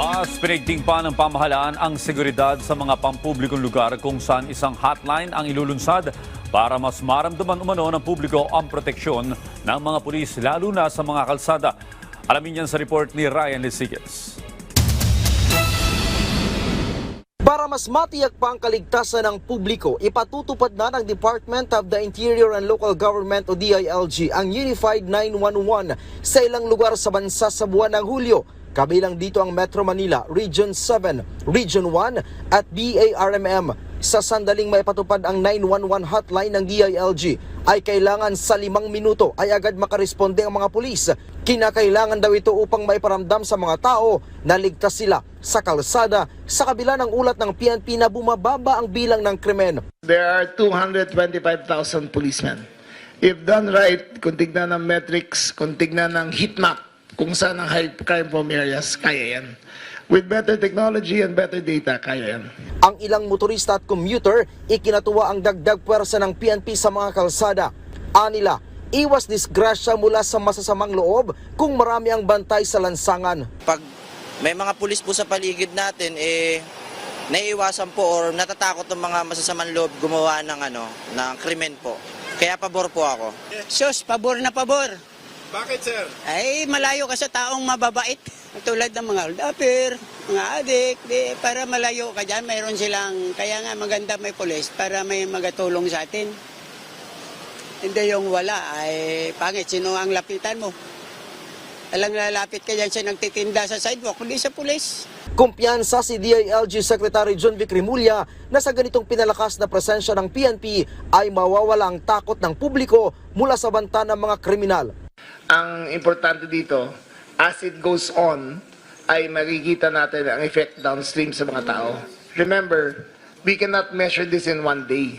Mas pinigting pa ng pamahalaan ang seguridad sa mga pampublikong lugar kung saan isang hotline ang ilulunsad para mas maramdaman umano ng publiko ang proteksyon ng mga pulis lalo na sa mga kalsada. Alamin yan sa report ni Ryan Lisigas. Para mas matiyak pa ang kaligtasan ng publiko, ipatutupad na ng Department of the Interior and Local Government o DILG ang Unified 911 sa ilang lugar sa bansa sa buwan ng Hulyo. Kabilang dito ang Metro Manila, Region 7, Region 1 at BARMM. Sa sandaling maipatupad ang 911 hotline ng DILG ay kailangan sa 5 minuto ay agad makaresponde ang mga pulis. Kinakailangan daw ito upang maiparamdam sa mga tao na ligtas sila sa kalsada sa kabila ng ulat ng PNP na bumababa ang bilang ng krimen. There are 225,000 policemen. If done right, kung tignan ng metrics, kung tignan ng heat map, kung saan ang high crime prone areas, kaya yan. With better technology and better data, kaya yan. Ang ilang motorista at commuter, ikinatuwa ang dagdag puwersa ng PNP sa mga kalsada. Anila, iwas disgrasya mula sa masasamang loob kung marami ang bantay sa lansangan. Pag may mga pulis po sa paligid natin, naiiwasan po or natatakot ng mga masasamang loob gumawa ng krimen po. Kaya pabor po ako. Sus, pabor na pabor. Bakit, sir? Ay, malayo ka sa taong mababait. Tulad ng mga holdapper, mga adik, para malayo ka dyan, mayroon silang, kaya nga maganda may pulis para may magatulong sa atin. Hindi yung wala, ay pangit, sino ang lapitan mo? Alang lalapit ka dyan siya nagtitinda sa sidewalk, kundi sa pulis. Kumpiyansa si DILG Secretary John Vic Rimulya na sa ganitong pinalakas na presensya ng PNP ay mawawala ang takot ng publiko mula sa banta ng mga kriminal. Ang importante dito, as it goes on, ay makikita natin ang effect downstream sa mga tao. Remember, we cannot measure this in one day.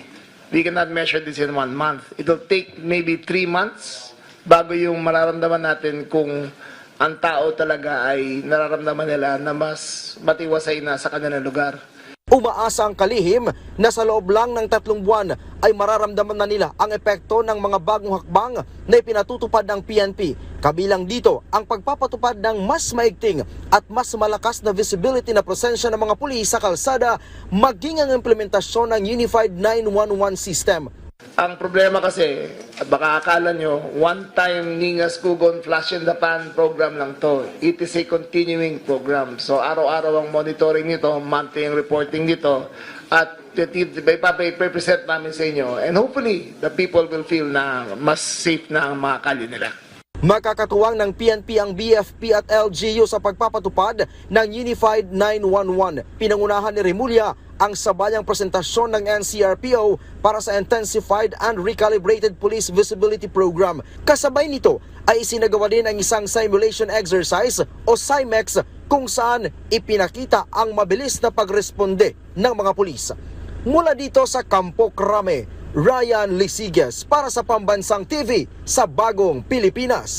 We cannot measure this in 1 month. It will take maybe 3 months bago yung mararamdaman natin kung ang tao talaga ay nararamdaman nila na mas matiwasay na sa kanilang lugar. Umaasa ang kalihim na sa loob lang ng 3 buwan ay mararamdaman na nila ang epekto ng mga bagong hakbang na ipinatutupad ng PNP. Kabilang dito ang pagpapatupad ng mas maigting at mas malakas na visibility na presensya ng mga pulis sa kalsada, maging ang implementasyon ng Unified 911 system. Ang problema kasi, at baka akala nyo, one-time Ningas Kugon Flash in the Pan program lang to. It is a continuing program. So araw-araw ang monitoring nito, monthly ang reporting nito, at ipapresent namin sa inyo. And hopefully, the people will feel na mas safe na ang mga kalye nila. Makakatuwang ng PNP ang BFP at LGU sa pagpapatupad ng Unified 911. Pinangunahan ni Rimulya ang sabayang presentasyon ng NCRPO para sa Intensified and Recalibrated Police Visibility Program. Kasabay nito ay isinagawa din ang isang simulation exercise o SIMEX kung saan ipinakita ang mabilis na pagresponde ng mga pulis. Mula dito sa Campo Crame, Ryan Lisigas para sa Pambansang TV sa Bagong Pilipinas.